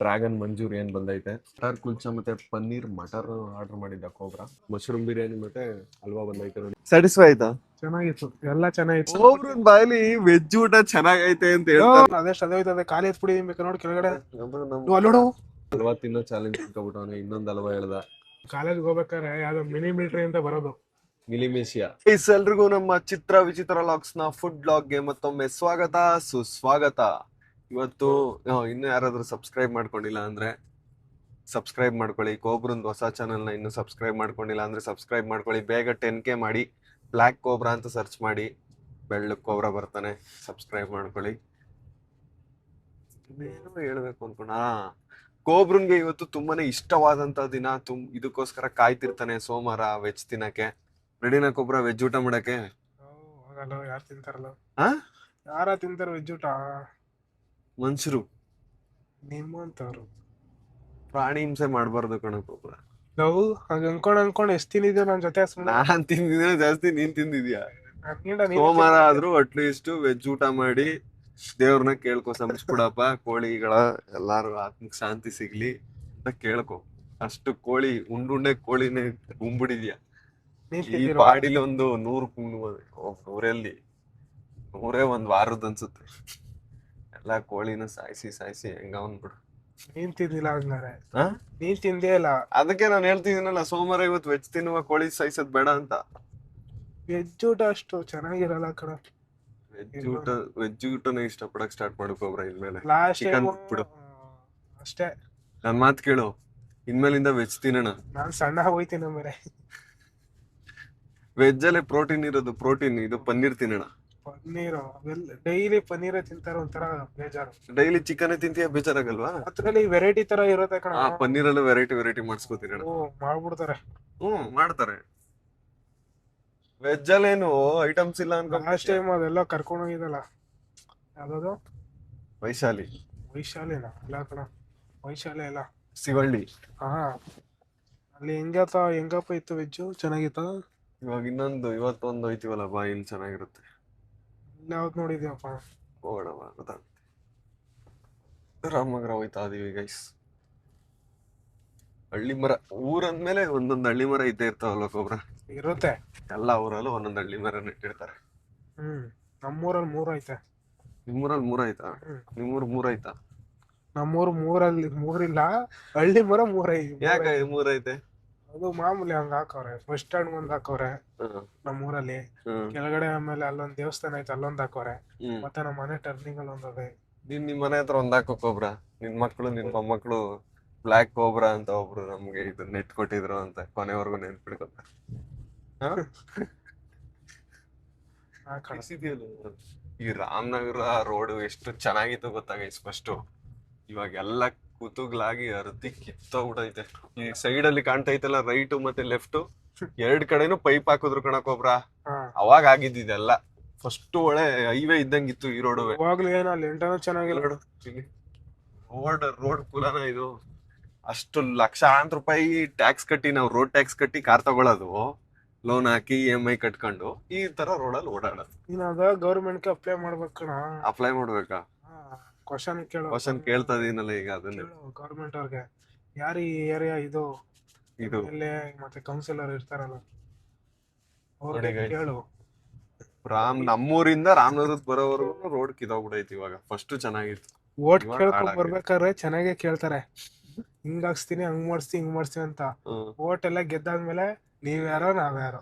Dragon manchurian ಬಂದೈತೆ, ಮಟರ್ ಕುಲ್ಚಾ ಮತ್ತೆ paneer matar order ಮಾಡಿದ್ದ ಕೋಬ್ರಾ, ಮಶ್ರೂಮ್ ಬಿರಿಯಾನಿ ಮತ್ತೆ ಹಲ್ವಾ ಬಂದೈತೆ ನೋಡಿ. ಸ್ಯಾಟಿಸ್ಫೈ ಆಯ್ತಾ? ಚೆನ್ನಾಗಿತ್ತು, ಎಲ್ಲ ಚೆನ್ನಾಗಿತ್ತು. ಒಬ್ರನ್ ಬಾಯಲ್ಲಿ ವೆಜ್ ಊಟ ಚೆನ್ನಾಗೈತೆ ಅಂತ ಹೇಳ್ತಾರೆ. ಅದೆಷ್ಟು ಅದೇ ಹೋಯ್ತದೆ, ಖಾಲಿ ಎತ್ಬಿಡಿ ಬೇಕಾ ನೋಡಿ ಕೆಳಗಡೆ. ಹಲ್ವಾ ತಿನ್ನೋ ಚಾಲೆಂಜ್ ಇಟ್ಕೊಬಿಟ್ಟವನೆ, ಇನ್ನೊಂದು ಹಲ್ವಾ ಹೇಳ್ದ. ಕಾಲೇಜ್ಗೆ ಹೋಗ್ಬೇಕಾದ್ರೆ ಯಾವ್ದೋ ಮಿನಿ ಮಿಲಿಟರಿ ಅಂತ ಬರೋದು, ಮಿಲಿಮೇಶಿಯಾ. ಎಲ್ರಿಗೂ ನಮ್ಮ ಚಿತ್ರ ವಿಚಿತ್ರ ಲಾಗ್ಸ್ ನ ಫುಡ್ ಲಾಗ್ಗೆ ಮತ್ತೊಮ್ಮೆ ಸ್ವಾಗತ ಸುಸ್ವಾಗತ. ಇವತ್ತು ಇನ್ನು ಯಾರಾದ್ರೂ ಸಬ್ಸ್ಕ್ರೈಬ್ ಮಾಡ್ಕೊಂಡಿಲ್ಲ ಅಂದ್ರೆ ಸಬ್ಸ್ಕ್ರೈಬ್ ಮಾಡ್ಕೊಳ್ಳಿ. ಕೋಬ್ರನ್ ಹೊಸ ಚಾನಲ್ ನ ಇನ್ನು ಸಬ್ಸ್ಕ್ರೈಬ್ ಮಾಡ್ಕೊಂಡಿಲ್ಲ ಅಂದ್ರೆ ಸಬ್ಸ್ಕ್ರೈಬ್ ಮಾಡ್ಕೊಳ್ಳಿ. ಬೇಗ 10K ಮಾಡಿ, ಬ್ಲ್ಯಾಕ್ ಕೋಬ್ರಾ ಅಂತ ಸರ್ಚ್ ಮಾಡಿ, ಬೆಳ್ಳಕ್ ಕೋಬ್ರಾ ಬರ್ತಾನೆ. ಸಬ್ಸ್ಕ್ರೈಬ್ ಮಾಡ್ಕೊಳ್ಳಿ. ಏನೋ ಹೇಳ್ಬೇಕು ಅನ್ಕೊಂಡ, ಕೋಬ್ರನ್ಗೆ ಇವತ್ತು ತುಂಬಾನೇ ಇಷ್ಟವಾದಂತ ದಿನ. ಇದಕ್ಕೋಸ್ಕರ ಕಾಯ್ತಿರ್ತಾನೆ ಸೋಮವಾರ ವೆಜ್ ತಿನ್ನಕ್ಕೆ. ರೆಡಿನಾ ಕೋಬ್ರಾ ವೆಜ್ ಊಟ ಮಾಡಕ್ಕೆ? ಯಾರು ತಿಂತಾರಲ್ಲ, ಯಾರ ತಿಂತಾರ ವೆಜ್ ಊಟ? ಮನುಷ್ಯರು, ನಿಮ್ಮಂತವ್ರು. ಪ್ರಾಣಿ ಹಿಂಸೆ ಮಾಡ್ಬಾರ್ದು ಕಣ ಕೋಬ್ರಾ. ನಾವು ಹಂಗ ಅನ್ಕೊಂಡ್ ಎಷ್ಟ್ ತಿಂದಿದ್ಯೋ ನನ್ ಜೊತೆ. ನಾನ್ ತಿಂದಿದ್ದೀನ ಜಾಸ್ತಿ, ನೀನ್ ತಿಂದಿದ್ಯಾ? ಸೋಮವಾರ ಆದ್ರೂ ಅಟ್ಲೀಸ್ಟ್ ವೆಜ್ ಊಟ ಮಾಡಿ ದೇವ್ರನ್ನ ಕೇಳ್ಕೊ, ಸಂಬಿಸ್ಬಿಡಪ್ಪ ಕೋಳಿಗಳ ಎಲ್ಲಾರು ಆತ್ಮಕ್ ಶಾಂತಿ ಸಿಗ್ಲಿ ಅಂತ ಕೇಳ್ಕೊ. ಅಷ್ಟು ಕೋಳಿ ಉಂಡುಂಡೆ ಕೋಳಿನೇ ಗುಂಬಿಡಿದ್ಯಾ. ಈ ಪಾಡಿಲಿ ಒಂದು 100 100 ಒಂದ್ ವಾರದ್ ಅನ್ಸುತ್ತೆ. ಎಲ್ಲಾ ಕೋಳಿನ ಸಾಯಿಸಿ ಹೆಂಗ ಅಂದ್ಬಿಡು. ನೀನ್ ತಿಂದಿಲ್ಲ ಹಂಗಾರೆ? ನೀನ್ ತಿಂದೇ ಇಲ್ಲ. ಅದಕ್ಕೆ ನಾನು ಹೇಳ್ತಿದ್ದೀನಲ್ಲ, ಸೋಮವಾರ ಇವತ್ತು ವೆಜ್ ತಿನ್ನುವ ಕೋಳಿ ಸಾಯಿಸೋದ್ ಬೇಡ ಅಂತ. ವೆಜ್ ಊಟ ಅಷ್ಟು ಚೆನ್ನಾಗಿರಲ್ಲ ಕಣ. ವೆಜ್ ಊಟನೇ ಇಷ್ಟಪಡಕ್ ಸ್ಟಾರ್ಟ್ ಮಾಡ್ಕೋಬ್ರ ಇನ್ಮೇಲೆ. ಚಿಕನ್ ಬಿಡು ಅಷ್ಟೇ. ನನ್ ಮಾತ್ ಕೇಳು, ಇನ್ಮೇಲಿಂದ ವೆಜ್ ತಿನ್ನೋಣ. ನಾನ್ ಸಣ್ಣ ಹೋಯ್ತೀನಿ ಆಮೇಲೆ. ವೆಜ್ ಅಲ್ಲೇ ಪ್ರೋಟೀನ್ ಇರೋದು, ಇದು ಪನ್ನೀರ್ ತಿನ್ನೋಣ. ಪನ್ನೀರು ಡೈಲಿ ಪನ್ನೀರ್ ತಿಂತಾರ, ಒಂಥರ ಬೇಜಾರು. ಡೈಲಿ ಚಿಕನ್ ತಿಂತೀಯ, ಬೇಜಾರಾಗಲ್ವಾ? ಅದ್ರಲ್ಲಿ ವೆರೈಟಿ ತರ ಇರುತ್ತೆ ಕಣ. ಪನ್ನೀರಲ್ಲೂ ವೆರೈಟಿ ಮಾಡಿಸ್ಕೋತೀರ. ಮಾಡ್ಬಿಡ್ತಾರೆ. ಮಾಡ್ತಾರೆ. ವೆಜ್ ಅಲ್ಲೇನು ಐಟಮ್ಸ್ ಇಲ್ಲ ಅನ್ಕೊ. ಲಾಸ್ಟ್ ಟೈಮ್ ಅದೆಲ್ಲ ಕರ್ಕೊಂಡು ಹೋಗಿದಲ್ಲ, ಯಾವ್ದು ವೈಶಾಲಿನ ಇಲ್ಲ ಕಣ, ವೈಶಾಲಿ ಎಲ್ಲ ಶಿವಳ್ಳಿ. ಅಲ್ಲಿ ಹೆಂಗಪ್ಪ ಇತ್ತು ವೆಜ್? ಚೆನ್ನಾಗಿತ್ತ? ಇವಾಗ ಇವತ್ತೊಂದು ಹೋಯ್ತಿವಲ್ಲ ಬಾ, ಇಲ್ಲಿ ಚೆನ್ನಾಗಿರುತ್ತೆ. ಯಾವ್ದು ನೋಡಿದ್ಯಪ್ಪ? ಹೋಗೋಣವಾ, ಗೊತ್ತಾಗುತ್ತೆ. ರಾಮನಗರ ಹೋಯ್ತಾ ಇದೀವಿ ಗೈಸ್. ಹಳ್ಳಿ ಮರ, ಊರಂದ್ಮೇಲೆ ಒಂದೊಂದು ಹಳ್ಳಿ ಮರ ಇದ್ದೇ ಇರ್ತಾವಲ್ಲ ಕೋಬ್ರಾ? ಇರುತ್ತೆ. ಎಲ್ಲಾ ಊರಲ್ಲೂ ಒಂದೊಂದು ಹಳ್ಳಿ ಮರ ನೆಟ್ಟಿರ್ತಾರೆ. ನಮ್ಮೂರಲ್ಲಿ 3 ಐತೆ. ನಿಮ್ಮೂರಲ್ಲಿ 3 ಆಯ್ತಾ? ನಿಮ್ಮೂರ್ 3 ಆಯ್ತಾ? ನಮ್ಮೂರು 3 ಹಳ್ಳಿ ಮರ 3 ಐತೆ. ಯಾಕೆ 3 ಐತೆ? ಅದು ಮಾಮೂಲಿ ಹಂಗ ಹಾಕವ್ರೆ. ಬಸ್ ಸ್ಟ್ಯಾಂಡ್ ಒಂದ್ ಹಾಕವ್ರೆ ನಮ್ಮೂರಲ್ಲಿ, ಕೆಳಗಡೆ ಆಮೇಲೆ ಅಲ್ಲೊಂದ್ ದೇವಸ್ಥಾನ ಐತೆ, ಅಲ್ಲೊಂದ್ ಹಾಕವ್ರೆ, ಮತ್ತೆ ನಮ್ಮ ಮನೆ ಟರ್ನಿಂಗ್ ಅಲ್ಲಿ ಒಂದದೆ. ನಿಮ್ ಮನೆ ಹತ್ರ ಒಂದ್ ಹಾಕೋ ಕೋಬ್ರಾ. ನಿನ್ ಮೊಮ್ಮಕ್ಳು ಬ್ಲ್ಯಾಕ್ ಕೋಬ್ರಾ ಅಂತ ಒಬ್ರು ನಮ್ಗೆ ಇದು ನೆಟ್ ಕೊಟ್ಟಿದ್ರು ಅಂತ ಕೊನೆವರೆಗೂ ನೆನ್ಪಿಡ್ಕೊತಾರೆ. ಈ ರಾಮನಗರ ರೋಡ್ ಎಷ್ಟು ಚೆನ್ನಾಗಿತ್ತು ಗೊತ್ತಾಗ ಫಸ್ಟ್. ಇವಾಗ ಎಲ್ಲ ಕೂತುಗ್ಲಾಗಿ ಅರ್ಧಿ ಕಿತ್ತೋಗ್ಬಿಟ್ಟೈತೆ. ಈ ಸೈಡ್ ಅಲ್ಲಿ ಕಾಣ್ತೈತಲ್ಲ, ರೈಟ್ ಮತ್ತೆ ಲೆಫ್ಟ್ 2 ಕಡೆನೂ ಪೈಪ್ ಹಾಕಿದ್ರು ಕಣಕೋಬ್ರಾ. ಅವಾಗ ಆಗಿದ್ದೆಲ್ಲ ಫಸ್ಟ್ ಒಳ್ಳೆ ಹೈವೇ ಇದ್ದಂಗಿತ್ತು ಈ ರೋಡ್. ಚೆನ್ನಾಗಿಲ್ಲ ರೋಡ್ ಕುಲನ ಇದು. ಅಷ್ಟು ಲಕ್ಷಾಂತರ ರೂಪಾಯಿ ಟ್ಯಾಕ್ಸ್ ಕಟ್ಟಿ, ನಾವು ರೋಡ್ ಟ್ಯಾಕ್ಸ್ ಕಟ್ಟಿ ಕಾರ್ ತಗೊಳ್ಳೋದು, ಲೋನ್ ಹಾಕಿ EMI ಕಟ್ಕೊಂಡು ಈ ತರ ರೋಡಲ್ಲಿ ಓಡಾಡೋದು. ಗೌರ್ಮೆಂಟ್ ಅಪ್ಲೈ ಮಾಡ್ಬೇಕು. ಅಪ್ಲೈ ಮಾಡ್ಬೇಕಾ? ಕ್ವಶನ್ ಕೇಳ್ತಾ ಇದೀನಲ್ಲ ಈಗ. ಅದನ್ನ ಗೌರ್ಮೆಂಟ್ ಅವ್ರಿಗೆ, ಯಾರು ಈ ಏರಿಯಾ ಇದು ಮತ್ತೆ ಕೌನ್ಸಿಲರ್ ಇರ್ತಾರಲ್ಲ, ಅವ್ರಿಗೆ ಕೇಳು. ನಮ್ಮೂರಿಂದ ರಾಮನಗರದ ಬರೋವರೆಗೂ ರೋಡ್ ಕಿದೋಗ್ಬಿಡೈತಿ. ಇವಾಗ ಫಸ್ಟ್ ಚೆನ್ನಾಗಿತ್ತು. ಓಟ್ ಕೇಳ್ಕೊಂಡ್ ಬರ್ಬೇಕಾದ್ರೆ ಚೆನ್ನಾಗೇ ಕೇಳ್ತಾರೆ, ಹಿಂಗ್ ಹಾಕ್ಸ್ತೀನಿ, ಹಂಗ್ ಮಾಡಿಸ್ತೀನಿ ಅಂತ. ಓಟ್ ಎಲ್ಲ ಗೆದ್ದಾದ್ಮೇಲೆ ನೀವ್ಯಾರೋ ನಾವ್ಯಾರೋ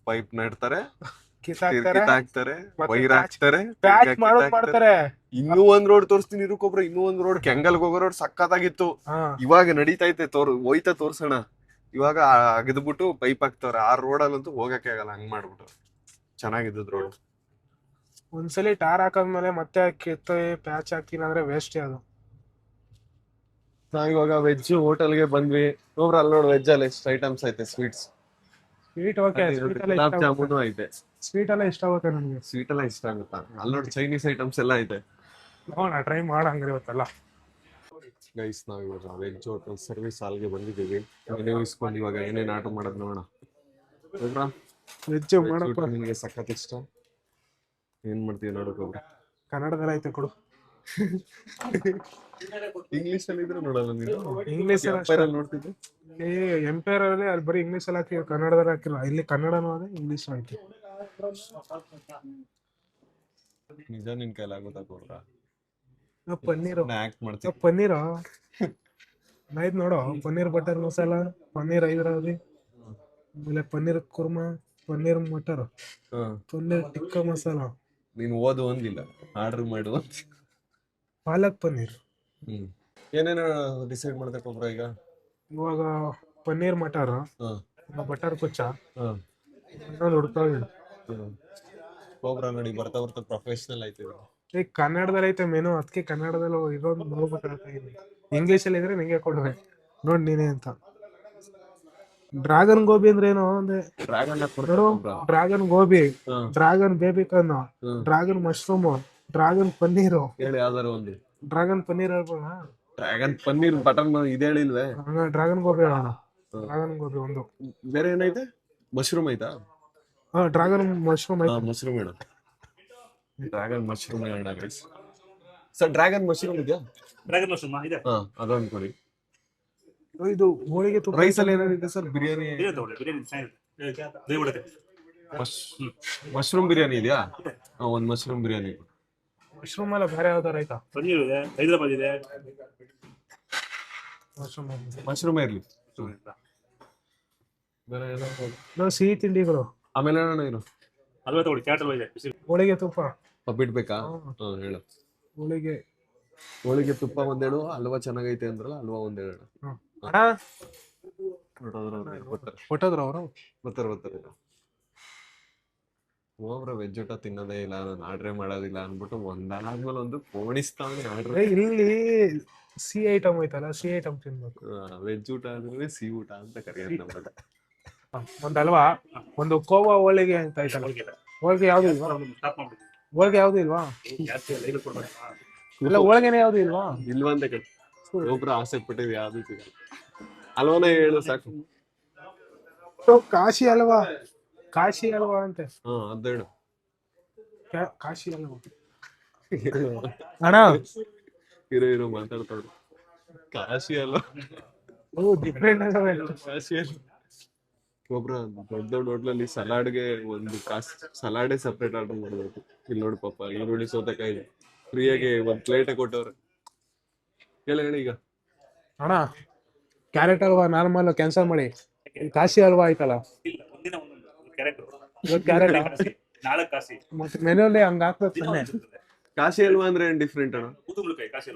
ಪೈಪ್ ನೆಡ್ತಾರೆ, ಕಿತ್ತಾಕ್ತಾರೆ, ವೈರ್ ಹಾಕ್ತಾರೆ, ಮಾಡ್ತಾರೆ. ಇನ್ನೂ ಒಂದ್ ರೋಡ್ ತೋರಿಸ್ತೀನಿ ಇರುಕೊಬ್ರ. ಇನ್ನೂ ಒಂದ್ ರೋಡ್, ಕೆಂಗಲ್ಗೆ ಹೋಗೋ ರೋಡ್ ಸಕ್ಕತ್ತಾಗಿತ್ತು. ಇವಾಗ ನಡೀತೈತೆ, ಹೋಯ್ತಾ ತೋರ್ಸೋಣ. ಇವಾಗ ಅಗದ್ಬಿಟ್ಟು ಪೈಪ್ ಹಾಕ್ತವ್ರೆ. ಆ ರೋಡಲ್ಲಂತೂ ಹೋಗಕ್ಕೆ ಆಗಲ್ಲ, ಹಂಗ್ ಮಾಡ್ಬಿಟ್ಟು. ಚೆನ್ನಾಗಿದ್ದು ರೋಡ್. ಒಂದ್ಸಲಿ ಟಾರ್ ಹಾಕದ್ಮೇಲೆ ಮತ್ತೆ ಪ್ಯಾಚ್ ಹಾಕ್ತೀನಿ ಅಂದ್ರೆ ವೇಸ್ಟ್ ಅದು. ನಾವಿವಾಗ ವೆಜ್ ಹೋಟೆಲ್ಗೆ ಬಂದ್ವಿ. ಅಲ್ಲಿ ನೋಡಿ, ವೆಜ್ ಅಲ್ಲಿ ಎಷ್ಟು ಐಟಮ್ಸ್ ಐತೆ. ಗುಲಾಬ್ ಜಾಮೂನು ಐತೆ. ಸ್ವೀಟ್ ಎಲ್ಲ ಇಷ್ಟ ಆಗುತ್ತೆ ನಮ್ಗೆ. ಸ್ವೀಟ್ ಎಲ್ಲ ಇಷ್ಟ ಆಗುತ್ತಾ? ಅಲ್ಲಿ ನೋಡಿ ಚೈನೀಸ್ ಐಟಮ್ಸ್ ಎಲ್ಲ ಐತೆ. ಟ್ರೈ ಮಾಡಂಗ್ರಿ ಇವತ್ತೆಲ್ಲ. ಗೈಸ್, ನಾವ್ ಇವಾಗ ವೆಜ್ ಹೋಟೆಲ್ ಸರ್ವಿಸ್ ಹಾಲ್ಗೆ ಬಂದಿದ್ದೀವಿ. ನೀವು ಇಸ್ಕೊಂಡು ಇವಾಗ ಏನೇನ್ ಆರ್ಡರ್ ಮಾಡೋದು ನೋಡೋಣ. ವೆಜ್ ಮಾಡಪ್ಪ, ನಿಮಗೆ ಸಖತ್ ಇಷ್ಟ. ಏನ್ ಮಾಡ್ತೀವಿ ನೋಡೋಕೆ? ಕನ್ನಡದಲ್ಲಿ ಐತೆ ಕೊಡು. ಇಂಗ್ಲಿಷ್ ಅಲ್ಲಿ ಇದ್ರೆ ನೋಡಲ್ಲ ನೀನು? ಇಂಗ್ಲಿಷ್ Empire ಅಲ್ಲಿ ನೋಡ್ತಿದ್ದೆ. ಎಂಪೈರ್ ಅಲ್ಲಿ ಅಲ್ಲಿ ಬರೀ ಇಂಗ್ಲಿಷ್ ಅಲ್ಲಿ ಹಾಕಿ ಕನ್ನಡದಲ್ಲಿ ಹಾಕಿಲ್ಲ. ಇಲ್ಲಿ ಕನ್ನಡನೂ ಅದೇ ಇಂಗ್ಲಿಷ್ ಐತಿ. ನಿಜ ನಿನ್ ಕೈಲಾಗುತ್ತಾ ಕೋಬ್ರಾ? ಪನ್ನೀರು ಆಕ್ಟ್ ಮಾಡ್ತೀನಿ. ಪನ್ನೀರು ಆಯ್ತು ನೋಡು. ಪನ್ನೀರ್ ಬಟರ್ ಮಸಾಲ, ಪನ್ನೀರ್ ಹೈದರಾಬಾದಿ, ಆಮೇಲೆ ಪನ್ನೀರ್ ಕುರ್ಮಾ, ಪನ್ನೀರ್ ಮಟರ್, ಪನ್ನೀರ್ ಟಿಕ್ಕಾ ಮಸಾಲ, ನೀನು ಓದು ಒಂದಿಲ್ಲ, ಆರ್ಡರ್ ಮಾಡು. ಪಾಲಕ್ ಪನ್ನೀರ್. ಏನೇನು ಡಿಸೈಡ್ ಮಾಡ್ದೆ ಕೋಬ್ರಾ ಈಗ? ಇವಾಗ ಪನ್ನೀರ್ ಮಟರ್, ಬಟರ್ ಕುಚ್ಚ, ಇನ್ನೊಂದು ಹುಡ್ಕೋ. ಕೋಬ್ರಾ ನೋಡಿ ಬರ್ತಾ ಬರ್ತಾ ಪ್ರೊಫೆಷನಲ್ ಆಯ್ತಿದೆ. ಈಗ ಕನ್ನಡದಲ್ಲಿ ಐತೆ ಮೆನು, ಅದಕ್ಕೆ ಕನ್ನಡದಲ್ಲಿ ಇರೋದು ನೋಡ್ಬೇಕಾಗ್ತಾ. ಇಂಗ್ಲಿಷ್ ಅಲ್ಲಿ ಇದ್ರೆ ನಿಂಗೆ ಕೊಡ್ಬೇಕು, ನೋಡ್ ನೀನೇ ಅಂತ. ಡ್ರ್ಯಾಗನ್ ಗೋಬಿ ಅಂದ್ರೆ ಏನು ಅಂದ್ರೆ ನೋಡು, dragon gobi, dragon baby corn, dragon mushroom, dragon paneer. ಹೇಳಿ ಯಾವ್ದಾರು ಒಂದು. ಡ್ರ್ಯಾಗನ್ ಪನ್ನೀರ್ ಹೇಳ್ಬೋಣ? ಡ್ರ್ಯಾಗನ್ ಪನ್ನೀರ್ ಬಟರ್ ಇದು ಹೇಳಿಲ್ವೇ? ಡ್ರ್ಯಾಗನ್ ಗೋಬಿ ಹೇಳೋಣ. ಡ್ರ್ಯಾಗನ್ ಗೋಬಿ ಒಂದು. ಬೇರೆ ಏನೈತೆ? ಮಶ್ರೂಮ್ ಐತಾ? ಡ್ರ್ಯಾಗನ್ ಮಶ್ರೂಮ್ ಐತೆ. ಮಶ್ರೂಮ್ ಹೇಳು. ಡ್ರ್ಯಾಗನ್ ಮಶ್ರೂಮ್ ಹೇಳೋಣ ಗೈಸ್. ಸರ್ ಡ್ರ್ಯಾಗನ್ ಮಶ್ರೂಮ್ ಇದೆಯಾ? ಡ್ರ್ಯಾಗನ್ ಮಶ್ರೂಮ್ ಇದೆ. ಅದೊಂದು ಕೊಡಿ. ಇದು ಹೋಳಿಗೆ ತುಪ್ಪ. ರೈಸ್ ಅಲ್ಲಿ ಏನೇನಿದೆ ಸರ್? ಬಿರಿಯಾನಿ, ಮಶ್ರೂಮ್ ಬಿರಿಯಾನಿ ಇದೆಯಾ? ಒಂದು ಮಶ್ರೂಮ್ ಬಿರಿಯಾನಿ. ಮಶ್ರೂಮ್ ಎಲ್ಲ ಬೇರೆ ಯಾವ್ದಾರು ಆಯ್ತಾ? ಪನ್ನೀರ್ ಇದೆ, ಹೈದರಾಬಾದ್ ಇದೆ. ಮಶ್ರೂಮ್ ಇರ್ಲಿ. ಬೇರೆ ಏನೋ ಸಿಹಿ ತಿಂಡಿಗಳು. ಆಮೇಲೆ ಏನೋ ಇರು. ಅಲ್ವಾ ತಗೊಳ್ಳಿ, ಕ್ಯಾಟ್ ಅಲ್ವಾ ಇದೆ. ಹೋಳಿಗೆ ತುಪ್ಪ ಬಿಡ್ಬೇಕಾ? ಹೇಳು. ಹೋಳಿಗೆ ತುಪ್ಪ ಒಂದೇಳು. ಹಲ್ವಾ ಚೆನ್ನಾಗೈತೆ ಅಂದ್ರಲ್ಲ, ಹಲ್ವಾ ಒಂದೇಳು. ಕೊಟ್ಟದ್ರು ಅವರು. ಬರ್ತಾರೆ. ಹೋಗ್ರ ವೆಜ್ ಊಟ ತಿನ್ನೋದೇ ಇಲ್ಲ, ನಾನು ಆರ್ಡ್ರೇ ಮಾಡೋದಿಲ್ಲ ಅನ್ಬಿಟ್ಟು ಒಂದಾದ್ಮೇಲೆ ಒಂದು ಪೋಣಿಸ್ತಾನೆ ಆರ್ಡ್ರ್. ಇಲ್ಲಿ ಸಿ ಐಟಮ್ ಐತಲ್ಲ, ಸಿ ಐಟಮ್ ತಿನ್ಬೇಕು. ವೆಜ್ ಊಟ ಅಂದ್ರೆ ಸಿ ಊಟ ಅಂತ ಕರೆಯೋದು ನಮ್ಮಲ್ಲಿ. ಒಂದಲ್ವಾ, ಒಂದು ಕೋವಾ ಹೋಳಿಗೆ ಅಂತ ಐತಲ್ಲ. ಹೋಳಿಗೆ ಯಾವ್ದು ಇಲ್ವಾ? ಹೋಳಿಗೆ ಯಾವ್ದು ಇಲ್ವಾ? ಇಲ್ಲ, ಹೋಳಿಗೆನೇ ಯಾವ್ದು ಇಲ್ವಾ? ಇಲ್ವಾ ಅಂತ ಕೇಳಿ ಒಬ್ರು ಆಸೆ ಪಟ್ಟಿದ್ ಯಾವ್ದು ಸಿಗಲ್ಲ. ಅಲ್ವಾನೇ ಹೇಳು ಸಾಕು. ಕಾಶಿ ಅಲ್ವಾ ಅಂತೆ. ಅದ್ ಹೇಳು. ಕಾಶಿ ಅಲ್ವಾ ಅಣ್ಣ? ಇರೋ ಮಾತಾಡ್ತಾವ್ರು. ಕಾಶಿ ಅಲ್ವಾ? ಡಿಫ್ರೆಂಟ್. ಕಾಶಿ ಅಲ್ವಾ? ಒಬ್ರ ದೊಡ್ಡ ಹೋಟ್ಲಲ್ಲಿ ಸಲಾಡ್ಗೆ ಒಂದು ಸಲಾಡೇ ಸಪ್ರೇಟ್ ಆರ್ಡರ್ ಮಾಡ್ಬೇಕು. ಇಲ್ಲಿ ನೋಡಿ ಪಾಪ ಈರುಳ್ಳಿ ಸೌತೆಕಾಯಿ ಫ್ರೀಯಾಗಿ ಒಂದ್ ಪ್ಲೇಟೇ ಕೊಟ್ಟವ್ರೆ. ಹೇಳಿ ಈಗ. ಅಣ್ಣ ಕ್ಯಾರೆಟ್ ಹಲ್ವಾ ನಾರ್ಮಲ್ ಕ್ಯಾನ್ಸಲ್ ಮಾಡಿ, ಕಾಶಿ ಹಲ್ವಾ ಆಯ್ತಲ್ಲ. ಕ್ಯಾರೆಟ್ ಮತ್ತೆ ಮೆನುವಲ್ಲಿ ಹಂಗ ಹಾಕ್ಬೇಕು ತಾನೆ. ಕಾಶಿ ಹಲ್ವಾ ಅಂದ್ರೆ ಏನ್ ಡಿಫ್ರೆಂಟ್ ಅಣ್ಣ? ಕಾಶಿ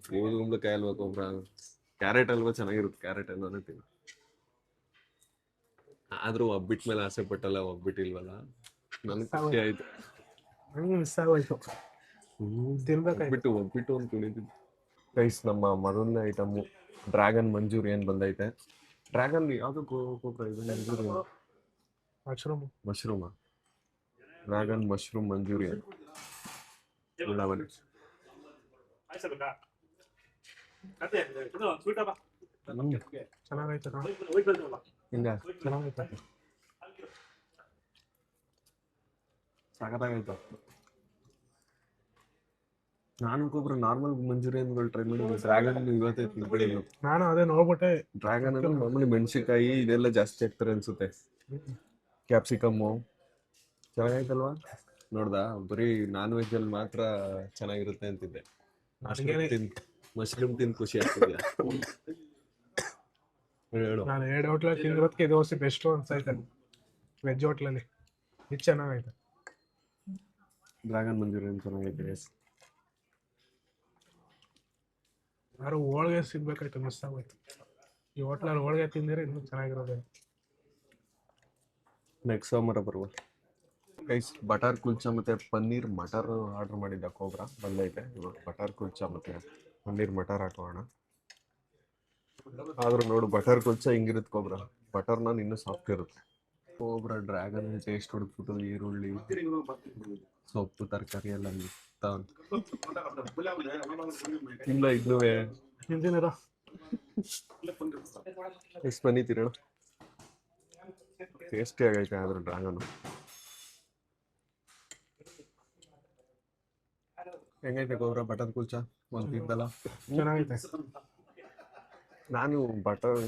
ಕುಂಬಳಕಾಯಿ ಹಲ್ವಾ ಒಬ್ರ. ಕ್ಯಾರೆಟ್ ಹಲ್ವಾ ಚೆನ್ನಾಗಿರುತ್ತೆ. ಕ್ಯಾರೆಟ್ ಹಲ್ವಾನೇ ತಿನ್ನು. ಆದ್ರೂ ಒಬ್ಬಿಟ್ ಮೇಲೆ ಆಸೆ ಪಟ್ಟಲ್ಲ, ಒಬ್ಬಿಟ್ಟಿಲ್ವಲ್ಲ. ನನ್ಗೆ ಖುಷಿ ಆಯ್ತು. ಮಿಸ್ ಆಗೋಯ್ತು. ತಿನ್ಬೇಕಾಯ್ತು. ಒಬ್ಬಿಟ್ಟು ಒಂದು ತುಳಿದಿದ್ದು ಗೈಸ್. ನಮ್ಮ ಮೊದಲನೇ ಐಟಮ್ ಡ್ರ್ಯಾಗನ್ ಮಂಚೂರಿಯನ್ ಬಂದೈತೆ. ಡ್ರ್ಯಾಗನ್ ಯಾವ್ದು ಮಶ್ರೂಮ್. Dragon mushroom manchurian. ಚೆನ್ನಾಗೈತೆ. ಸಾಕತ್ತಾಗೈತೆ. ನಾನು ಒಬ್ಬರು ನಾರ್ಮಲ್ ಮಂಚೂರಿಯನ್ಗಳು ಟ್ರೈ ಮಾಡಿದ್ದೆ. ಡ್ರ್ಯಾಗನ್ ಇವತ್ತೇ ತಿಳ್ಬಿಡಿ. ನಾನು ಅದೇ ನೋಡ್ಬಿಟ್ಟೆ. ಡ್ರ್ಯಾಗನ್ ಅಂದ್ರೆ ಮಾಮೂಲಿ ಮೆಣಸಿನ್ಕಾಯಿ ಇದೆಲ್ಲ ಜಾಸ್ತಿ ಹಾಕ್ತಾರೆ ಅನ್ಸುತ್ತೆ. ಕ್ಯಾಪ್ಸಿಕಮ್ಮು ಚೆನ್ನಾಗೈತಲ್ವಾ? ನೋಡ್ದಾ? ಬರೀ ನಾನ್ ವೆಜ್ ಅಲ್ಲಿ ಮಾತ್ರ ಚೆನ್ನಾಗಿರುತ್ತೆ ಅಂತಿದ್ದೆ. ಮಶ್ರೂಮ್ ತಿಂದು ಖುಷಿ ಆಗ್ತಿದ್ಯಾ? ನಾನು 2 ಹೋಟ್ಲಲ್ಲಿ ತಿಂದಿರೋದಕ್ಕೆ ದೋಸೆ ಬೆಸ್ಟ್ ಅನ್ಸೈತೆ. ವೆಜ್ ಹೋಟ್ಲಲ್ಲಿ ಇದು ಚೆನ್ನಾಗೈತೆ. ಡ್ರ್ಯಾಗನ್ ಮಂಚೂರಿಯನ್ ಚೆನ್ನಾಗೈತೆ. ಯಾರು ಹೋಳಿಗೆ ಸಿಗ್ಬೇಕಾಯ್ತು, ಮಿಸ್ ಆಗೋಯ್ತು. ಈ ಹೋಟ್ಲಲ್ಲಿ ಹೋಳಿಗೆ ತಿಂದಿದ್ರೆ ಇನ್ನೂ ಚೆನ್ನಾಗಿರೋದು. ನೆಕ್ಸ್ಟ್ ಸೋಮವಾರ ಬರುವ ಗೈಸ್. ಬಟರ್ ಕುಲ್ಚಾ ಮತ್ತೆ ಪನ್ನೀರ್ ಮಟರ್ ಆರ್ಡರ್ ಮಾಡಿದ್ದ ಕೋಬ್ರಾ ಬಂದೈತೆ. ಇವಾಗ ಬಟರ್ ಕುಲ್ಚಾ ಮತ್ತೆ ಪನ್ನೀರ್ ಮಟರ್ ಹಾಕೋಣ. ಆದ್ರೂ ನೋಡು ಬಟರ್ ಕುಲ್ಚಾ ಹಿಂಗಿರುತ್ತೆ ಕೋಬ್ರಾ. ಬಟರ್ ನಾನ್ ಇನ್ನೂ ಸಾಫ್ಟ್ ಇರುತ್ತೆ. ಕೋಬ್ರಾ ಡ್ರ್ಯಾಗನ್ ಟೇಸ್ಟ್ ಹೊಡ್ಬಿಟ್ಟು ಈರುಳ್ಳಿ ಸೊಪ್ಪು ತರಕಾರಿ ಎಲ್ಲ ಇಲ್ಲ ಇದ್ನೂ ಎಷ್ಟು ಬಂದಿದ್ದೀರ? ಟೇಸ್ಟಿ ಆಗೈತೆ. ಆದ್ರೆ ಡ್ರ್ಯಾಗನ್ ಹೆಂಗೈತೆ ಗೊಬ್ಬರ ಬಟರ್ ಕುಲ್ಚಾ ಒಂದು ತಿಂದಲ್ಲ? ಚೆನ್ನಾಗೈತೆ. ನಾನು ಬಟರ್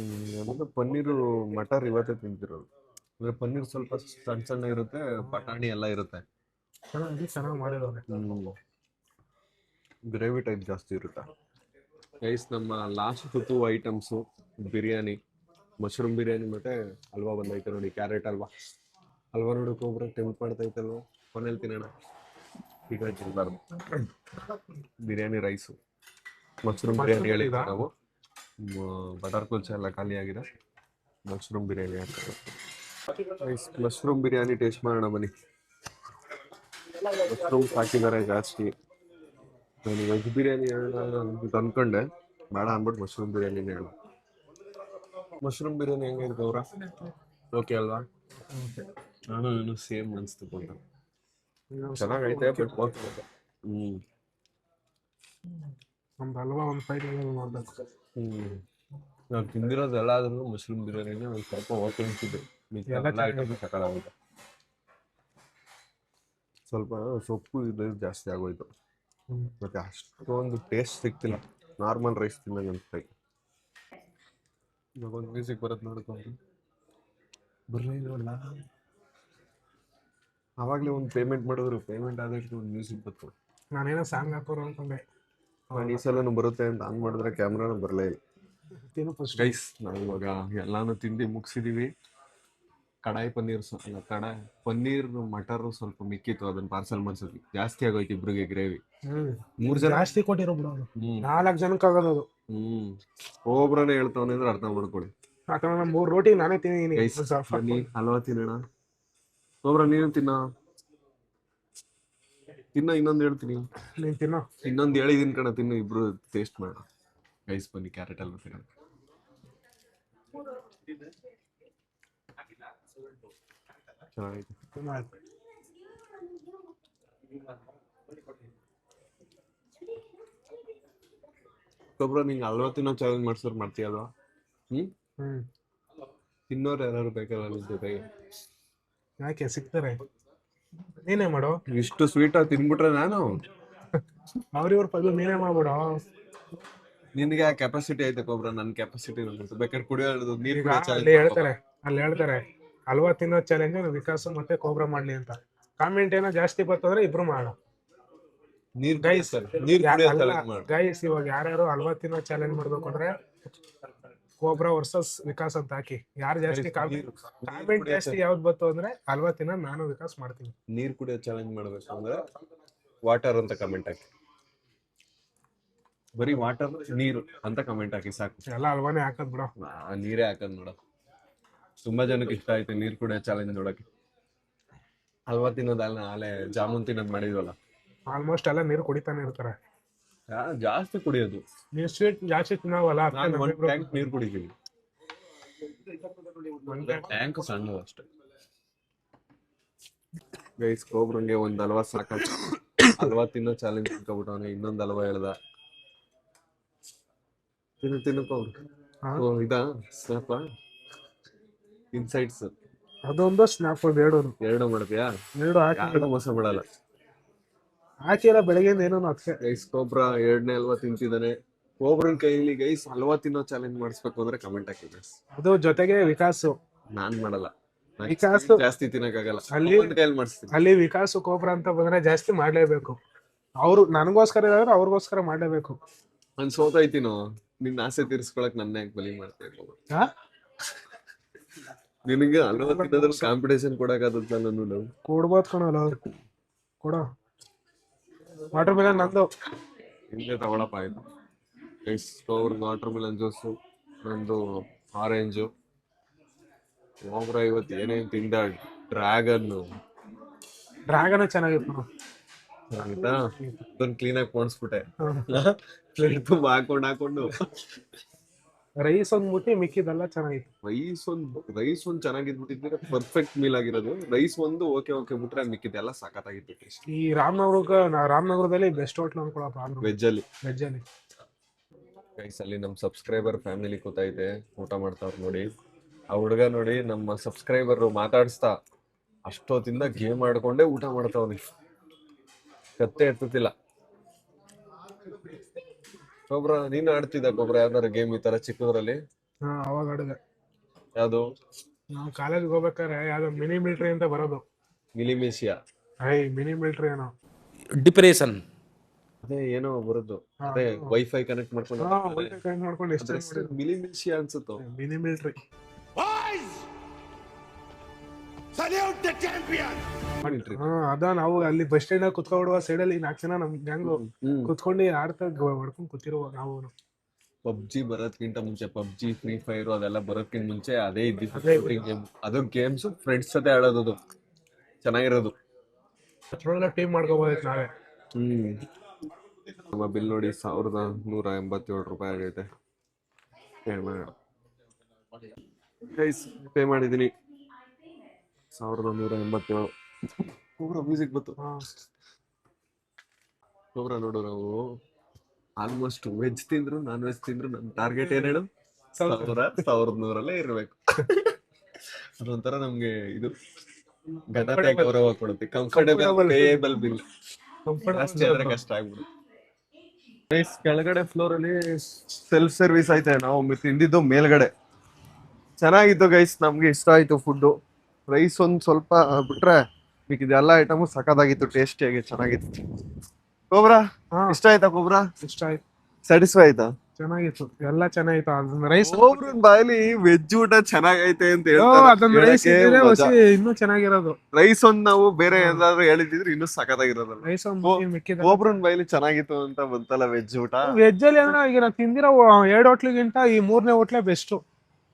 ಪನ್ನೀರು ಮಟರ್ ಇವತ್ತೇ ತಿಂತಿರೋದು. ಅಂದ್ರೆ ಪನ್ನೀರ್ ಸ್ವಲ್ಪ ಸಣ್ಣ ಸಣ್ಣ ಇರುತ್ತೆ, ಬಟಾಣಿ ಎಲ್ಲ ಇರುತ್ತೆ. ಚೆನ್ನಾಗಿ ಮಾಡಿರೋದು. ಗ್ರೇವಿ ಟೈಪ್ ಜಾಸ್ತಿ ಇರುತ್ತೆ. ಗೈಸ್ ನಮ್ಮ last 2 items biryani, mushroom biryani ಮತ್ತೆ ಹಲ್ವಾ ಬಂದೈತೆ ನೋಡಿ, ಕ್ಯಾರೆಟ್ ಹಲ್ವಾ. ಹಲ್ವಾ ನೋಡಕ್ಕೆ ಒಬ್ರು ಟೆಂಪ್ಟ್ ಮಾಡ್ತೈತಲ್ವ, ಕೊನೆಯಲ್ಲಿ ತಿನ್ನೋಣ, ಈಗ ತಿನ್ಬಾರ್ದು. ಬಿರಿಯಾನಿ ರೈಸು, ಮಶ್ರೂಮ್ ಬಿರಿಯಾನಿ ಹೇಳಿದ್ವಿ ನಾವು. ಬಟರ್ ಕುಲ್ಚಾ ಎಲ್ಲ ಖಾಲಿ ಆಗಿದೆ, ಮಶ್ರೂಮ್ ಬಿರಿಯಾನಿ ಹಾಕ್ತಾರೆ. ಮಶ್ರೂಮ್ ಬಿರಿಯಾನಿ ಟೇಸ್ಟ್ ಮಾಡೋಣ ಬನ್ನಿ. ಮಶ್ರೂಮ್ಸ್ ಹಾಕಿದ್ದಾರೆ ಜಾಸ್ತಿ. ನಾನು ವೆಜ್ ಬಿರಿಯಾನಿ ಅನ್ಕೊಂಡೆ, ಬೇಡ ಅಂದ್ಬಿಟ್ಟು ಮಶ್ರೂಮ್ ಬಿರಿಯಾನಿನೇ ಹೇಳ. ಮಶ್ರೂಮ್ ಬಿರಿಯಾನಿ ಹೆಂಗೈತೆ ಅವ್ರ? ಓಕೆ ಅಲ್ವಾ? ನಾನು ಸೇಮ್ ಅನ್ಸ್ತು ಕೊಂಡ. ಚೆನ್ನಾಗೈತೆ ಬಟ್ ಓಕೆ. ನಮ್ದು ಹಲ್ವಾ ಒಂದು 5 ಮಾಡ್ಬೇಕು. ನಾವು ತಿಂದಿರೋದೆಲ್ಲ ಆದ್ರೂ ಮಶ್ರೂಮ್ ಬಿರಿಯಾನಿನೇ ಒಂದು ಸ್ವಲ್ಪ ಓಕೆ ಅನ್ಸಿದ್ದು. ಸಕಾಲಾಗುತ್ತೆ. ಸ್ವಲ್ಪ ಸೊಪ್ಪು ಇದು ಜಾಸ್ತಿ ಆಗೋಯ್ತು, ಮತ್ತೆ ಅಷ್ಟೊಂದು ಟೇಸ್ಟ್ ಸಿಗ್ತಿಲ್ಲ. ನಾರ್ಮಲ್ ರೈಸ್ ತಿನ್ನಂಗೆ ಅನ್ಸ್ತೈತೆ. ಇವಾಗ ಒಂದು ಮ್ಯೂಸಿಕ್ ಬರುತ್ತೆ ನೋಡ್ಕೊಂಡು ಬರಲಿಲ್ಲ. ಆವಾಗಲೇ ಒಂದು ಪೇಮೆಂಟ್ ಮಾಡಿದ್ರು, ಪೇಮೆಂಟ್ ಆದಷ್ಟು ಒಂದು ಮ್ಯೂಸಿಕ್ ಬರ್ತದೆ. ನಾನೇನೋ ಸಾಂಗ್ ಹಾಕೋರು ಅನ್ಕೊಂಡೆ. ಈ ಸಲನೂ ಬರುತ್ತೆ ಅಂತ ಆನ್ ಮಾಡಿದ್ರೆ ಕ್ಯಾಮ್ರಾನು ಬರಲೇ ಇಲ್ಲ. ಗೈಸ್ ನಾವು ಇವಾಗ ಎಲ್ಲಾನು ತಿಂದು ಮುಗಿಸಿದೀವಿ. ಕಡಾಯಿ ಪನ್ನೀರ್ ಪನ್ನೀರ್ ಮಟರ್ ಸ್ವಲ್ಪ ಮಿಕ್ಕಿತ್ತು, ಅದನ್ನ ಪಾರ್ಸಲ್ ಮಾಡ್ಸಿದ್ವಿ. ಜಾಸ್ತಿ ಆಗೋಯ್ತು ಇಬ್ರಿಗೆ ಗ್ರೇವಿ. 3 ಜನ ಜಾಸ್ತಿ ಕೊಟ್ಟಿರೋ ಬಿಡು, 4 ಜನಕ್ಕೆ ಆಗೋದು ಅದು. ಒಬ್ಬರನ್ನೇ ಹೇಳ್ತಾವನೆ ಅಂದ್ರೆ ಅರ್ಥ ಮಾಡ್ಕೊಳ್ಳಿ. 3 ರೋಟಿ ನಾನೇ ತಿಂದಿದ್ದೀನಿ. ಹಲ್ವಾ ತಿನ್ನೋಣ. ಒಬ್ರ ನೀನು ತಿನ್ನ ಇನ್ನೊಂದು ಹೇಳ್ತೀನಿ. ನೀನ್ ತಿನ್ನೋ. ಇನ್ನೊಂದು ಹೇಳಿದೀನಿ ಕಣ, ತಿನ್ನು, ಇಬ್ರು ಟೇಸ್ಟ್ ಮಾಡೋಣ. ಗೈಸ್ ಬನ್ನಿ, ಕ್ಯಾರೆಟ್ ಹಲ್ವಾ ತಿನ್ನೋಣ. ಚೆನ್ನಾಗೈತೆ. ಒಬ್ರು ನಿಂಗೆ ಹಲ್ವಾ ತಿನ್ನೋ ಚಾಲೆಂಜ್ ಮಾಡ್ಸೋರು ಮಾಡ್ತೀಯಲ್ವಾ? ತಿನ್ನೋರು ಯಾರು ಬೇಕಲ್ಲ ನಿನ್ ಜೊತೆಗೆ? ಯಾಕೆ ಸಿಗ್ತಾರೆ, ನೀನೇ ಮಾಡೋ. ಇಷ್ಟು ಸ್ವೀಟ್ ತಿನ್ಬಿಟ್ರೆ ನಾನು ಅವ್ರಿವ್ರ ಪದ ನೀನೇ ಮಾಡ್ಬಿಡೋ. ನಿನ್ಗೆ ಆ ಕೆಪಾಸಿಟಿ ಐತೆ ಕೊಬ್ರ, ನನ್ನ ಕೆಪಾಸಿಟಿ ಬೇಕಾದ್ರೆ ಕುಡಿಯೋದು ನೀರು. ಅಲ್ಲಿ ಹೇಳ್ತಾರೆ ಹಲ್ವಾ ತಿನ್ನೋ ಚಾಲೆಂಜ್ ವಿಕಾಸ್ ಮತ್ತೆ ಕೋಬ್ರಾ ಮಾಡ್ಲಿ ಅಂತ. ಕಾಮೆಂಟ್ ಏನೋ ಜಾಸ್ತಿ ಬರ್ತಂದ್ರೆ ಇಬ್ರು ಮಾಡೋ. ಗೈಸ್ ಇವಾಗ ಯಾರ್ಯಾರು ಹಲ್ವಾ ತಿನ್ನೋ ಚಾಲೆಂಜ್ ಮಾಡ್ಬೇಕು ಅಂದ್ರೆ ಕೋಬ್ರಾ ವರ್ಸಸ್ ವಿಕಾಸ್ ಅಂತ ಹಾಕಿ. ಯಾರು ಜಾಸ್ತಿ ಕಾಮೆಂಟ್ ಜಾಸ್ತಿ ಯಾವ್ದು ಬಂತು ಅಂದ್ರೆ ಹಲ್ವಾ ತಿನ್ನೋ ನಾನು ವಿಕಾಸ್ ಮಾಡ್ತೀನಿ. ನೀರ್ ಕುಡಿಯೋ ಚಾಲೆಂಜ್ ಮಾಡ್ಬೇಕು ಅಂದ್ರೆ ವಾಟರ್ ಅಂತ ಕಮೆಂಟ್ ಹಾಕಿ. ಬರೀ ವಾಟರ್ ನೀರು ಅಂತ ಕಮೆಂಟ್ ಹಾಕಿ ಸಾಕು. ಎಲ್ಲ ಹಲ್ವಾನೇ ಹಾಕದ್ ಬಿಡೋ, ನೀರೇ ಹಾಕದ್ ನೋಡ. ತುಂಬಾ ಜನಕ್ಕೆ ಇಷ್ಟ ಆಯ್ತು ನೀರ್ ಕುಡಿಯೋ ಚಾಲೆಂಜ್ ನೋಡಕ್ಕೆ. ಹಲ್ವಾ ತಿನ್ನೋದಲ್ಲ, ನಾಳೆ ಜಾಮೂನ್ ತಿನ್ನೋದ್ ಮಾಡಿದ್ವಲ್ಲ, ಆಲ್ಮೋಸ್ಟ್ ಎಲ್ಲ ನೀರು ಕುಡಿತಾನೆ ಇರ್ತಾರೆ. ಜಾಸ್ತಿ ಕುಡಿಯೋದು. ನೀವು ಸ್ವೀಟ್ ಜಾಸ್ತಿ ತಿನ್ನೋವಲ್ಲ, ಟ್ಯಾಂಕ್ ನೀರ್ ಕುಡಿತೀವಿ. ಟ್ಯಾಂಕ್ ಸಣ್ಣ ಅಷ್ಟೇ. ಗೈಸ್ ಕೋಬ್ರಂಗೆ ಒಂದ್ ಹಲ್ವಾ ಸಾಕ. ಹಲ್ವಾ ತಿನ್ನೋ ಚಾಲೆಂಜ್ ತಿನ್ಕೊಬಿಟ್ಟು ಅವನಿಗೆ ಇನ್ನೊಂದ್ ಹಲ್ವಾ ಹೇಳ್ದ. ತಿನ್ನಕೋಬ್ರು ಇದಾ ಸ್ನಾಪ ಇನ್ಸೈಟ್ಸ್. ಅದೊಂದು ಸ್ನಾಪ್ ಎರಡು ಮಾಡ್ತೀಯಾ? ಮೋಸ ಮಾಡಲ್ಲ. ಹಾಕಿಲ್ಲ ಬೆಳಗ್ಗೆಯಿಂದ ಏನೋ ಅದಕ್ಕೆ. ಗೈಸ್ ಕೋಬ್ರಾ 2ನೇ ಹಲ್ವಾ ತಿಂತಿದ್ದಾನೆ. ಕೋಬ್ರನ್ ಕೈಲಿ ಗೈಸ್ ಹಲ್ವಾ ತಿನ್ನೋ ಚಾಲೆಂಜ್ ಮಾಡಿಸ್ಬೇಕು ಅಂದ್ರೆ ಕಮೆಂಟ್ ಹಾಕಿ ಗೈಸ್. ಅದು ಜೊತೆಗೆ ವಿಕಾಸ್. ನಾನ್ ಮಾಡಲ್ಲ, ವಿಕಾಸ್ ಜಾಸ್ತಿ ತಿನ್ನಕ್ಕಾಗಲ್ಲ. ಅಲ್ಲಿ ವಿಕಾಸ್ ಕೋಬ್ರಾ ಅಂತ ಬಂದ್ರೆ ಜಾಸ್ತಿ ಮಾಡ್ಲೇಬೇಕು. ಅವ್ರು ನನಗೋಸ್ಕರ ಇದಾದ್ರೆ ಅವ್ರಿಗೋಸ್ಕರ ಮಾಡ್ಲೇಬೇಕು. ನಾನ್ ಸೋತೈತಿನೋ, ನಿನ್ನ ಆಸೆ ತೀರ್ಸ್ಕೊಳಕ್ ನನ್ನ ಯಾಕೆ ಬಲಿ ಮಾಡ್ಬೇಕು? ನಿನಗೆ ಹಲ್ವಾ ತಿನ್ನೋದ್ರಲ್ಲಿ ಕಾಂಪಿಟೇಷನ್ ಕೊಡಕ್ಕಾಗತ್ತಲ್ಲ? ನಾನು ಕೊಡ್ಬೋದು ಕಣಲ್ಲ, ಕೊಡೋ. ವಾಟರ್ ಮೆಲನ್ ನಂದು ಹಿಂದೆ ತಗೊಳಪ್ಪ. ಆಯ್ತು ಗೈಸ್, ಅವ್ರಿಗೆ ವಾಟರ್ ಮೆಲನ್ ಜ್ಯೂಸು, ನಂದು ಆರೆಂಜು. ಒಬ್ರ ಇವತ್ತು ಏನೇನ್ ತಿಂದ? ಡ್ರ್ಯಾಗನ್ ಚೆನ್ನಾಗಿತ್ತು. ಆಯ್ತಾ, ಅದನ್ನ ಕ್ಲೀನ್ ಆಗಿ ಪೋಣಿಸ್ಬಿಟ್ಟೆ. ಪ್ಲೇಟ್ ತುಂಬಾ ಹಾಕೊಂಡು ರೈಸ್ ಒಂದ್ ಮುಟ್ಟಿ ಮಿಕ್ಕಿದೆಲ್ಲ ಚೆನ್ನಾಗಿತ್ತು. ರೈಸ್ ಒಂದ್ ಚೆನ್ನಾಗಿದ್ಬಿಟ್ಟಿದ್ರೆ ಪರ್ಫೆಕ್ಟ್ ಮೀಲ್ ಆಗಿರೋದು. ರೈಸ್ ಒಂದು ಓಕೆ ಬಿಟ್ರೆ ಮಿಕ್ಕಿದೆಲ್ಲ ಸಖತ್ತಾಗಿತ್ತು ಟೇಸ್ಟ್. ಈ ರಾಮನಗರದಲ್ಲಿ ಬೆಸ್ಟ್ ಹೋಟ್ಲ್ ಅನ್ಕೊಳಪ್ಪ ವೆಜ್ ಅಲ್ಲಿ. ಗೈಸ್ ಅಲ್ಲಿ ನಮ್ ಸಬ್ಸ್ಕ್ರೈಬರ್ ಫ್ಯಾಮಿಲಿ ಕೂತೈತೆ, ಊಟ ಮಾಡ್ತಾವ್ರು ನೋಡಿ. ಆ ಹುಡುಗ ನೋಡಿ ನಮ್ಮ ಸಬ್ಸ್ಕ್ರೈಬರ್ ಮಾತಾಡಿಸ್ತಾ ಅಷ್ಟೊತ್ತಿಂದ ಗೇಮ್ ಆಡ್ಕೊಂಡೇ ಊಟ ಮಾಡ್ತಾವ್ನಿ. ಕತ್ತೆ ಎತ್ತುತ್ತಿಲ್ಲ. ಕೊಬ್ರ ನೀನು ಆಡ್ತಿದ್ದ ಕೊಬ್ರ ಯಾವ್ದಾರ ಗೇಮ್ ಈ ತರ ಚಿಕ್ಕದ್ರಲ್ಲಿ? ಹಾ ಅವಾಗ ಆಡಿದೆ. ಯಾವ್ದು? ನಾವು ಕಾಲೇಜ್ಗೆ ಹೋಗ್ಬೇಕಾದ್ರೆ ಯಾವ್ದೋ ಮಿನಿ ಮಿಲಿಟರಿ ಅಂತ ಬರೋದು. ಮಿಲಿಮೇಶಿಯಾ? ಮಿನಿ ಮಿಲಿಟರಿ ಏನೋ ಡಿಪ್ರೆಷನ್. ಅದೇ ಏನೋ ಬರೋದು, ಹಾ, ಅದೇ ಅದು. ವೈಫೈ ಕನೆಕ್ಟ್ ಮಾಡ್ಕೊಂಡು ಒಳ್ಳೆ ಕನೆಕ್ಟ್ ಮಾಡ್ಕೊಂಡು ಎಷ್ಟೇ ಮಿಲಿಮೇಶಿಯಾ ಅನ್ಸುತ್ತೋ. ಮಿನಿ ಮಿಲಿಟರಿ ಅದ ನಾವು ಅಲ್ಲಿ ಬಸ್ ಸ್ಟ್ಯಾಂಡ್ ಕುತ್ಕೊಂಡ್ಬಿಡುವ ಸೈಡಲ್ಲಿ 4 ಜನ ನಮ್ ಗ್ಯಾಂಗು ಕುತ್ಕೊಂಡು ಆಡ್ತಾ ಹೊಡ್ಕೊಂಡ್ ಕೂತಿರುವ ನಾವು. ಪಬ್ಜಿ ಬರೋದ್ಕಿಂತ ಮುಂಚೆ, ಪಬ್ಜಿ ಫ್ರೀ ಫೈರ್ ಅದೆಲ್ಲ ಬರೋದ್ಕಿಂತ ಮುಂಚೆ ಅದೇ ಅದೇ ಇದ್ದಿದ್ದು ಗೇಮ್. ಅದು ಗೇಮ್ಸ್ ಫ್ರೆಂಡ್ಸ್ ಜೊತೆ ಆಡೋದು ಚೆನ್ನಾಗಿರೋದು. ಅದ್ರೊಳಗೆ ಟೀಮ್ ಮಾಡ್ಕೋಬೋದಿತ್ತು ನಾವೇ. ನಮ್ಮ ಬಿಲ್ ನೋಡಿ 1187 ರೂಪಾಯಿ ಆಗೈತೆ. ಪೇ ಮಾಡಿದೀನಿ 1187. ಮ್ಯೂಸಿಕ್ ಬಂತು. ನೋಡು, ನಾವು ಆಲ್ಮೋಸ್ಟ್ ವೆಜ್ ತಿಂದ್ರು ನಾನ್ ವೆಜ್ ತಿಂದ್ರು ನಮ್ ಟಾರ್ಗೆಟ್ ಏನ್ ಹೇಳು? 1100 ಇರ್ಬೇಕು. ಅದೊಂಥರ ನಮ್ಗೆ ಇದು ಘನತೆ ಗೌರವ ಕೊಡುತ್ತೆ. Comfortable payable bill. ಜಾಸ್ತಿ ಆದ್ರೆ ಕಷ್ಟ ಆಗ್ಬಿಡುತ್ತೆ. ಕೆಳಗಡೆ ಫ್ಲೋರ್ ಅಲ್ಲಿ ಸೆಲ್ಫ್ ಸರ್ವಿಸ್ ಐತೆ. ನಾವು ತಿಂದಿದ್ದು ಮೇಲ್ಗಡೆ. ಚೆನ್ನಾಗಿತ್ತು ಗೈಸ್, ನಮ್ಗೆ ಇಷ್ಟ ಆಯ್ತು ಫುಡ್. ರೈಸ್ ಒಂದ್ ಸ್ವಲ್ಪ ಬಿಟ್ರೆ ಇದೆಲ್ಲ ಐಟಮ್ ಸಖತ್ತಾಗಿತ್ತು, ಟೇಸ್ಟಿಯಾಗಿ ಚೆನ್ನಾಗಿತ್ತು. ಕೋಬ್ರಾ ಇಷ್ಟ ಆಯ್ತಾ? ಕೋಬ್ರಾ ಇಷ್ಟ ಆಯ್ತು, ಸ್ಯಾಟಿಸ್ಫೈ ಆಯ್ತಾ? ಚೆನ್ನಾಗಿತ್ತು, ಎಲ್ಲ ಚೆನ್ನಾಗಿತ್ತು. ಅದನ್ನ ರೈಸ್ ಒಬ್ರನ್ ಬಾಯಲ್ಲಿ ವೆಜ್ ಊಟ ಚೆನ್ನಾಗೈತೆ ಅಂತ ಅದನ್ನ ರೈಸ್ ಇನ್ನೂ ಚೆನ್ನಾಗಿರೋದು. ರೈಸ್ ಒಂದ್ ನಾವು ಬೇರೆ ಏನಾದ್ರು ಹೇಳಿದ್ರೆ ಇನ್ನೂ ಸಖತ್ತಾಗಿರೋದಲ್ಲ. ರೈಸ್ ಒಬ್ರನ್ ಬಾಯಲ್ಲಿ ಚೆನ್ನಾಗಿತ್ತು ಅಂತ ಬಂತಲ್ಲ ವೆಜ್ ಊಟ. ವೆಜ್ ಅಲ್ಲಿ ಅಂದ್ರೆ ಈಗ ನಾವು ತಿಂದಿರೋ 2 ಹೋಟ್ಲಿಗಿಂತ ಈ 3ನೇ ಹೋಟ್ಲೆ ಬೆಸ್ಟ್.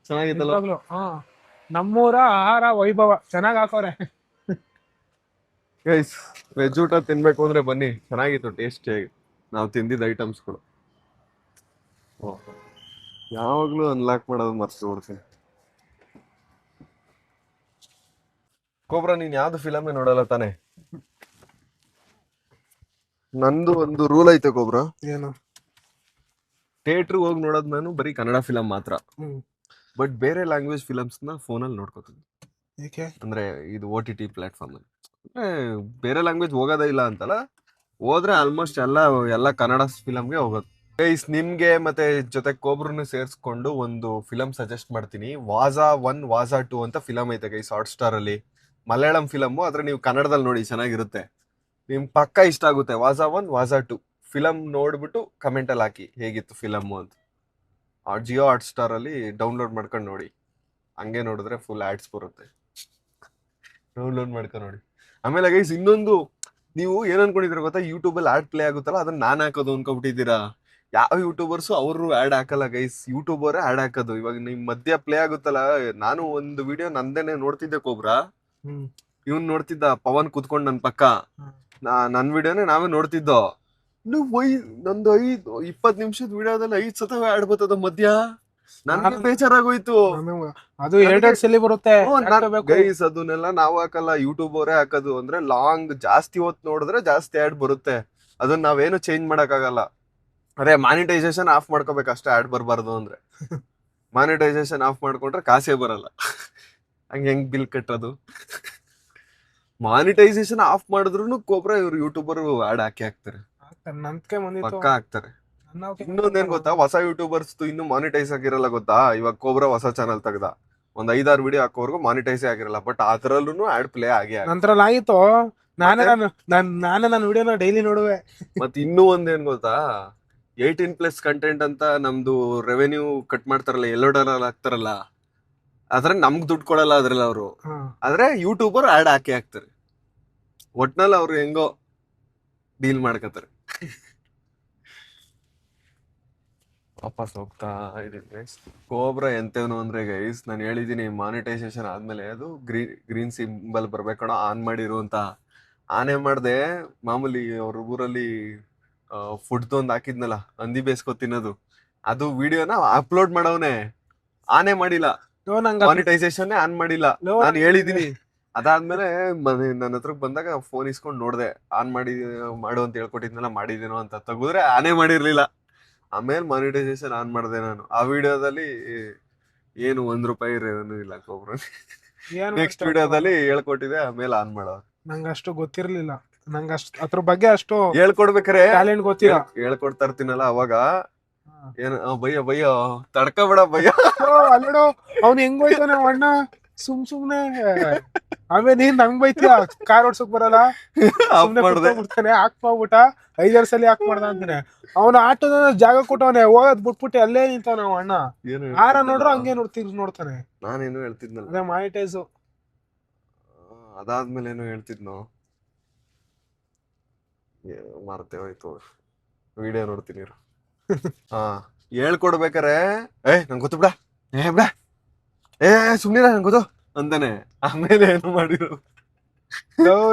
ಚೆನ್ನಾಗಿತ್ತಲ್ಲ. ನಮ್ಮೂರ ಆಹಾರ ವೈಭವ ಚೆನ್ನಾಗ್ ಹಾಕೋರೆ ಗೈಸ್. ವೆಜ್ ಊಟ ತಿನ್ಬೇಕು ಅಂದ್ರೆ ಬನ್ನಿ, ಚೆನ್ನಾಗಿತ್ತು ಟೇಸ್ಟಿಯಾಗಿ. ನಾವು ತಿಂದಿದ್ದ ಐಟಮ್ಸ್ಗಳು ಯಾವಾಗ್ಲೂ ಅನ್ಲಾಕ್ ಮಾಡೋದು ಮರ್ತು ನೋಡ್ತೀನಿ. ಕೋಬ್ರಾ ನೀನ್ ಯಾವ್ದು ಫಿಲಮೇ ನೋಡಲ್ಲ ತಾನೆ? ನಂದು ಒಂದು ರೂಲ್ ಐತೆ ಕೋಬ್ರಾ. ಏನು? ಥಿಯೇಟರ್ ಹೋಗಿ ನೋಡೋದ್ ನಾನು ಬರೀ ಕನ್ನಡ ಫಿಲಮ್ ಮಾತ್ರ. ಬಟ್ ಬೇರೆ ಲ್ಯಾಂಗ್ವೇಜ್ ಫಿಲಮ್ಸ್ ನ ಫೋನಲ್ಲಿ ನೋಡ್ಕೋತೀನಿ. ಅಂದ್ರೆ ಇದು OTT ಪ್ಲಾಟ್ಫಾರ್ಮ್ ಅಲ್ಲಿ. ಬೇರೆ ಲ್ಯಾಂಗ್ವೇಜ್ ಹೋಗೋದೇ ಇಲ್ಲ ಅಂತಲ್ಲ, ಹೋದ್ರೆ ಆಲ್ಮೋಸ್ಟ್ ಎಲ್ಲ ಕನ್ನಡ ಫಿಲಮ್ಗೆ ಹೋಗೋದು. ಗೈಸ್, ನಿಮ್ಗೆ ಮತ್ತೆ ಜೊತೆ ಕೋಬ್ರನ್ನು ಸೇರಿಸ್ಕೊಂಡು ಒಂದು ಫಿಲಮ್ ಸಜೆಸ್ಟ್ ಮಾಡ್ತೀನಿ. ವಾಜಾ 1 ವಾಜಾ 2 ಅಂತ ಫಿಲಮ್ ಐತೆ ಗೈಸ್ ಹಾಟ್ಸ್ಟಾರ್ ಅಲ್ಲಿ. ಮಲಯಾಳಂ ಫಿಲಮ್, ಆದ್ರೆ ನೀವು ಕನ್ನಡದಲ್ಲಿ ನೋಡಿ, ಚೆನ್ನಾಗಿರುತ್ತೆ. ನಿಮ್ ಪಕ್ಕ ಇಷ್ಟ ಆಗುತ್ತೆ. ವಾಜಾ 1 ವಾಜಾ 2 ಫಿಲಮ್ ನೋಡ್ಬಿಟ್ಟು ಕಮೆಂಟ್ ಅಲ್ಲಿ ಹಾಕಿ ಹೇಗಿತ್ತು ಫಿಲಮ್ ಅಂತ. ಜಿಯೋ ಹಾಟ್ಸ್ಟಾರ್ ಅಲ್ಲಿ ಡೌನ್ಲೋಡ್ ಮಾಡ್ಕೊಂಡು ನೋಡಿ. ಹಂಗೆ ನೋಡಿದ್ರೆ ಫುಲ್ ಆಡ್ಸ್ ಬರುತ್ತೆ. ಡೌನ್ಲೋಡ್ ಮಾಡ್ಕೊಂಡು ನೋಡಿ. ಆಮೇಲೆ ಗೈಸ್ ಇನ್ನೊಂದು, ನೀವು ಏನ್ ಅನ್ಕೊಂಡಿದ್ರ ಗೊತ್ತಾ? ಯೂಟ್ಯೂಬ್ ಅಲ್ಲಿ ಆಡ್ ಪ್ಲೇ ಆಗುತ್ತಲ್ಲ, ಅದನ್ನ ನಾನ್ ಹಾಕೋದು ಅನ್ಕೊಬಿಟ್ಟಿದ್ದೀರಾ. ಯಾವ ಯೂಟ್ಯೂಬರ್ಸ್ ಅವರು ಆಡ್ ಹಾಕಲ್ಲ ಗೈಸ್, ಯೂಟ್ಯೂಬರೇ ಆಡ್ ಹಾಕೋದು. ಇವಾಗ ನಿಮ್ ಮಧ್ಯ ಪ್ಲೇ ಆಗುತ್ತಲ್ಲ, ನಾನು ಒಂದು ವಿಡಿಯೋ ನಂದೇನೆ ನೋಡ್ತಿದ್ದೆ ಕೋಬ್ರಾ. ಇವ್ನ್ ನೋಡ್ತಿದ್ದ ಪವನ್ ಕುತ್ಕೊಂಡ್ ನನ್ ಪಕ್ಕ. ನನ್ ವಿಡಿಯೋನೇ ನಾವೇ ನೋಡ್ತಿದ್ದೋ. ನಂದು 20 ನಿಮಿಷದ ವಿಡಿಯೋದಲ್ಲಿ 5 ಸತ ಆಡ್ ಬರ್ತದ ಮಧ್ಯ. ನನ್ಗೆ ಬೇಜಾರಾಗೋಯ್ತು. ಅದು 2 ಸಲ ಬರುತ್ತೆ ಗೈಸ್. ಅದನ್ನೆಲ್ಲ ನಾವು ಹಾಕಲ್ಲ, ಯೂಟ್ಯೂಬ್ ಅವರೇ ಹಾಕೋದು. ಅಂದ್ರೆ ಲಾಂಗ್ ಜಾಸ್ತಿ ಹೊತ್ತು ನೋಡಿದ್ರೆ ಜಾಸ್ತಿ ಆಡ್ ಬರುತ್ತೆ. ಅದನ್ನ ನಾವೇನು ಚೇಂಜ್ ಮಾಡಕ್ ಆಗಲ್ಲ. ಅದೇ ಮಾನಿಟೈಸೇಷನ್ ಆಫ್ ಮಾಡ್ಕೋಬೇಕು ಅಷ್ಟೇ, ಆಡ್ ಬರ್ಬಾರ್ದು ಅಂದ್ರೆ. ಮಾನಿಟೈಸೇಷನ್ ಆಫ್ ಮಾಡ್ಕೊಂಡ್ರೆ ಕಾಸೇ ಬರಲ್ಲ. ಹೆಂಗ್ ಬಿಲ್ ಕಟ್ಟೋದು? ಮಾನಿಟೈಸೇಷನ್ ಆಫ್ ಮಾಡಿದ್ರು ಕೋಬ್ರಾ ಇವ್ರು ಯೂಟ್ಯೂಬರ್ ಆಡ್ ಹಾಕ್ತಾರೆ. ಪಕ್ಕ ಹಾಕ್ತಾರೆ. ಇನ್ನೊಂದೇನ್ ಗೊತ್ತಾ? ಹೊಸ ಯೂಟ್ಯೂಬರ್ಸ್ ಇನ್ನೂ ಮಾನಿಟೈಸ್ ಆಗಿರಲ್ಲ ಗೊತ್ತಾ? ಇವಾಗ ಕೋಬ್ರಾ ಹೊಸ ಚಾನಲ್ ತೆಗ್ದ, ಒಂದ್ 5-6 ವಿಡಿಯೋ ಹಾಕೋವರೆಗೂ ಮಾನಿಟೈಸೇ ಆಗಿರಲ್ಲ. ಬಟ್ ಅದ್ರಲ್ಲೂ ಆಡ್ ಪ್ಲೇ ನಂತರ ಆಗಿತ್ತು. ನಾನೇ ನನ್ನ ವಿಡಿಯೋನ ಡೈಲಿ ನೋಡುವೆ. ಮತ್ತೆ ಇನ್ನೂ ಒಂದೇನ್ ಗೊತ್ತಾ? 18+ ಕಂಟೆಂಟ್ ಅಂತ ನಮ್ದು ರೆವೆನ್ಯೂ ಕಟ್ ಮಾಡ್ತಾರಲ್ಲ, $11 ಹಾಕ್ತಾರಲ್ಲ, ಆದ್ರೆ ನಮ್ಗ್ ದುಡ್ಡು ಕೊಡಲ್ಲ ಅದ್ರಲ್ಲಿ ಅವರು. ಆದ್ರೆ ಯೂಟ್ಯೂಬರ್ ಆಡ್ ಹಾಕ್ತಾರೆ. ಒಟ್ನಲ್ಲಿ ಅವ್ರು ಹೆಂಗೋ ಡೀಲ್ ಮಾಡ್ಕತಾರೆ. ವಾಪಸ್ ಹೋಗ್ತಾ ಇದೀನಿ. ಕೋಬ್ರಾ ಎಂತೇನು ಅಂದ್ರೆ ಗೈಸ್, ನಾನು ಹೇಳಿದೀನಿ ಮಾನಿಟೈಸೇಷನ್ ಆದ್ಮೇಲೆ ಅದು ಗ್ರೀನ್ ಸಿಂಬಲ್ ಬರ್ಬೇಕಣ ಆನ್ ಮಾಡಿರು ಅಂತ. ಆನೆ ಮಾಡ್ದೆ. ಮಾಮೂಲಿ ಅವ್ರ ಊರಲ್ಲಿ ಫುಡ್ ಒಂದ್ ಹಾಕಿದ್ನಲ್ಲ, ಹಂದಿ ಬೇಸ್ಕೊ ತಿನ್ನೋದು, ಅದು ವಿಡಿಯೋನ ಅಪ್ಲೋಡ್ ಮಾಡವನೆ. ಆನೆ ಮಾಡಿಲ್ಲ, ಮಾನಿಟೈಸೇಷನ್ ಆನ್ ಮಾಡಿಲ್ಲ. ನಾನು ಹೇಳಿದೀನಿ. ಅದಾದ್ಮೇಲೆ ನನ್ನ ಹತ್ರಕ್ ಬಂದಾಗ ಫೋನ್ ಇಸ್ಕೊಂಡ್ ನೋಡ್ದೆ, ಆನ್ ಮಾಡು ಅಂತ ಹೇಳ್ಕೊಟ್ಟಿದ್ನಲ್ಲ, ಮಾಡಿದೇನೋ ಅಂತ. ತೆಗೆದ್ರೆ ಆನೆ ಮಾಡಿರ್ಲಿಲ್ಲ. ಆಮೇಲೆ ಮಾನಿಟೈಸೇಷನ್ ಆನ್ ಮಾಡಿದೆ ನಾನು. ಆ ವಿಡಿಯೋದಲ್ಲಿ ಏನು ₹1 ರೆವೆನ್ಯೂ ಇಲ್ಲ ಕೋಬ್ರಾ. ನೆಕ್ಸ್ಟ್ ವಿಡಿಯೋದಲ್ಲಿ ಹೇಳ್ಕೊಟ್ಟಿದೆ, ಆಮೇಲೆ ಆನ್ ಮಾಡೋದು. ನಂಗೆ ಅಷ್ಟು ಗೊತ್ತಿರ್ಲಿಲ್ಲ. ನಂಗೆ ಅದ್ರ ಬಗ್ಗೆ ಅಷ್ಟು ಹೇಳ್ಕೊಡ್ಬೇಕಾರೆ ಟ್ಯಾಲೆಂಟ್ ಗೊತ್ತಿಲ್ಲ. ಹೇಳ್ಕೊಡ್ತಾ ಇರ್ತೀನಲ್ಲ, ಅವಾಗ ಏನ ಭಯ್ಯ ಭಯ್ಯ ತಡ್ಕಬೇಡ ಭಯ್ಯ. ಅಲ್ಲೋಡು ಅವ್ನು ಹೆಂಗ್ ಹೋಯ್ತಾನೆ ಅಣ್ಣ ಸುಮ್ನೆ ಆಮೇಲೆ ನೀನ್ ನಂಗ್ ಬೈತೀಯ ಕಾರ್ ಓಡ್ಸಕ್ ಬರಲ್ಲ ಸುಮ್ನೆ ಬಿಡ್ತಾನೆ ಹಾಕ್ ಮಾಡ್ಬಿಟ್ಟ 5 ಸಲ ಹಾಕ್ ಮಾಡ್ದ ಅಂತಾನೆ. ಅವನ ಆಟೋದ ಜಾಗ ಕೊಟ್ಟವನೆ ಹೋಗೋದ್ ಬಿಟ್ಬಿಟ್ಟು ಅಲ್ಲೇ ನಿಂತಾವ ನಾವ್ ಅಣ್ಣ ಆರ ನೋಡ್ರು ಹಂಗೆ ನೋಡ್ತಾನೆ. ನಾನೇನು ಹೇಳ್ತಿದ್ನಲ್ಲ ಅದೇ ಮಾನಿಟೈಸು. ಅದಾದ್ಮೇಲೆ ಏನೋ ಹೇಳ್ತಿದ್ನೋ ಮರ್ತೇ ಹೋಯ್ತು. ವಿಡಿಯೋ ನೋಡ್ತೀನಿ. ಹಾ ಹೇಳ್ಕೊಡ್ಬೇಕಾರೆ ನಂಗೆ ಗೊತ್ತು ಬಿಡ ಬಿಡ ಸುಮ್ನಿರ ನಂಗೆ ಗೊತ್ತು ಅಂತಾನೆ. ಆಮೇಲೆ ಏನು ಮಾಡಿರು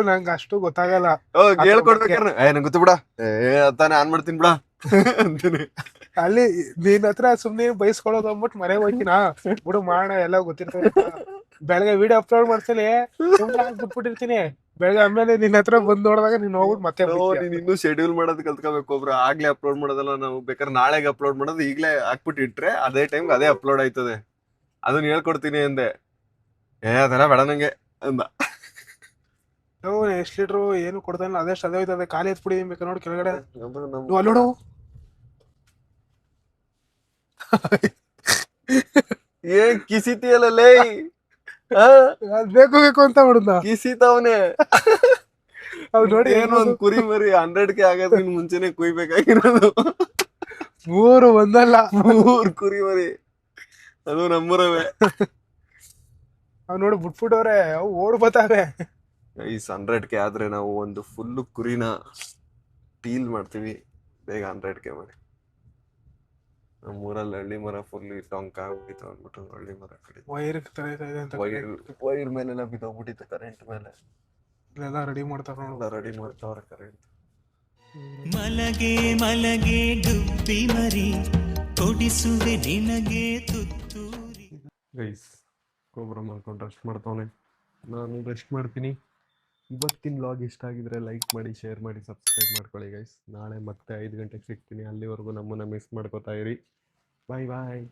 ನಂಗೆ ಅಷ್ಟು ಗೊತ್ತಾಗಲ್ಲ. ಹೇಳ್ಕೊಡ್ಬೇಕಾರೆ ನಂಗೆ ಗೊತ್ತು ಬಿಡ ತಾನೇ ಆನ್ ಮಾಡ್ತೀನಿ ಬಿಡ ಅಂತಾನೆ. ಅಲ್ಲಿ ನಿನ್ ಹತ್ರ ಸುಮ್ನೆ ಬೈಸ್ಕೊಳ್ಳೋದು ಅಂದ್ಬಿಟ್ಟು ಮನೆಗೆ ಹೋಗ್ತೀನಾ ಬಿಡು ಮಾಡೋಣ ಎಲ್ಲ ಗೊತ್ತಿರ್ತದೆ. ಬೆಳಗ್ಗೆ ವಿಡಿಯೋ ಅಪ್ಲೋಡ್ ಮಾಡ್ತೀನಿ ಸುಮ್ನೆ ಬಿಟ್ಬಿಟ್ಟಿರ್ತೀನಿ. ಬೆಳಗ್ಗೆ ಆಮೇಲೆ ನಿನ್ ಹತ್ರ ಬಂದ್ ನೋಡಿದಾಗ ನೀನ್ ಹೋಗ್ಬಿಟ್ಟು ಮತ್ತೆ ನೀನ್ ಇನ್ನೂ ಶೆಡ್ಯೂಲ್ ಮಾಡೋದ್ ಕಲ್ತ್ಕೋಬೇಕು. ಒಬ್ರು ಆಗ್ಲೇ ಅಪ್ಲೋಡ್ ಮಾಡೋದಲ್ಲ ನಾವು. ಬೇಕಾದ್ರೆ ನಾಳೆಗೆ ಅಪ್ಲೋಡ್ ಮಾಡೋದು ಈಗ್ಲೇ ಹಾಕ್ಬಿಟ್ಟು ಇಟ್ರೆ ಅದೇ ಟೈಮ್ ಅದೇ ಅಪ್ಲೋಡ್ ಆಯ್ತದೆ. ಅದನ್ನ ಹೇಳ್ಕೊಡ್ತೀನಿ ಅಂದೆ. ಅದೆಲ್ಲ ಬೇಡ ನಂಗೆ ಅಂದ. ಎಷ್ಟು ಲೀಟ್ರು ಏನು ಕೊಡ್ತಾನೆ ಅದೆಷ್ಟು ಅದೇ ಹೋಯ್ತದೆ. ಖಾಲಿ ಎತ್ಬಿಡಿ ಬೇಕಾ ನೋಡಿ ಕೆಳಗಡೆ ಅಲ್ಲೋಡು. ಏನ್ ಕಿಸಿತಿಯಲ್ಲೇ ಬೇಕು ಬೇಕು ಅಂತ ಮಾಡುದ ಕಿಸಿತವನೆ. ಅವ್ ನೋಡಿ ಏನು ಒಂದ್ ಕುರಿ ಮರಿ 100K ಆಗೋದ್ಕಿಂತ ಮುಂಚೆನೆ ಕುಯ್ಬೇಕಾಗಿರೋದು. 3 ಒಂದಲ್ಲ 3 ಕುರಿ ಮರಿ ಅದು ನಮ್ಮೂರವೇ. ಅವ್ ನೋಡಿ ಬಿಟ್ಬಿಟ್ಟವ್ರೆ ಅವು ಓಡ್ ಬತ್ತಾವೆ. 100K ಆದ್ರೆ ನಾವು ಒಂದು ಫುಲ್ ಕುರಿನ ಡೀಲ್ ಮಾಡ್ತೀವಿ. ಬೇಗ 100K ಮಾಡಿ. ನಮ್ಮೂರಲ್ಲಿ ಹಳ್ಳಿ ಮರ ಫುಲ್ ಟೊಂಕ ಆಗ್ಬಿಟ್ಟಿತ್ತು ಅಂದ್ಬಿಟ್ಟು ಹಳ್ಳಿ ಮರ ಕಡಿದು ವೈರ್ ಮೇಲೆಲ್ಲ ಬಿದ್ದೋಗ್ಬಿಟ್ಟಿತ್ತು. ಕರೆಂಟ್ ಮೇಲೆ ಇಲ್ಲೆಲ್ಲ ರೆಡಿ ಮಾಡ್ತಾವ್ರೆ ಕರೆಂಟ್. ಮಲಗೆ ಮಲಗೆ ಗುಬ್ಬಿ ಮರಿ ಕೊಡಿಸುವೆ ನಿನಗೆ ತುತ್ತೂರಿ. ಗೈಸ್ ಕೋಬ್ರಾ ಮಾಡ್ಕೊಂಡು ರೆಸ್ಟ್ ಮಾಡ್ತಾವನೆ. ನಾನು ರೆಸ್ಟ್ ಮಾಡ್ತೀನಿ. ಇವತ್ತಿನ ವ್ಲಾಗ್ ಇಷ್ಟ ಆಗಿದ್ರೆ ಲೈಕ್ ಮಾಡಿ, ಶೇರ್ ಮಾಡಿ, ಸಬ್ಸ್ಕ್ರೈಬ್ ಮಾಡ್ಕೊಳ್ಳಿ ಗೈಸ್. ನಾಳೆ ಮತ್ತೆ 5 ಗಂಟೆಗೆ ಸಿಗ್ತೀನಿ. ಅಲ್ಲಿವರೆಗೂ ನಮ್ಮನ್ನ ಮಿಸ್ ಮಾಡ್ಕೋತಾ ಇರಿ. ಬಾಯ್ ಬಾಯ್.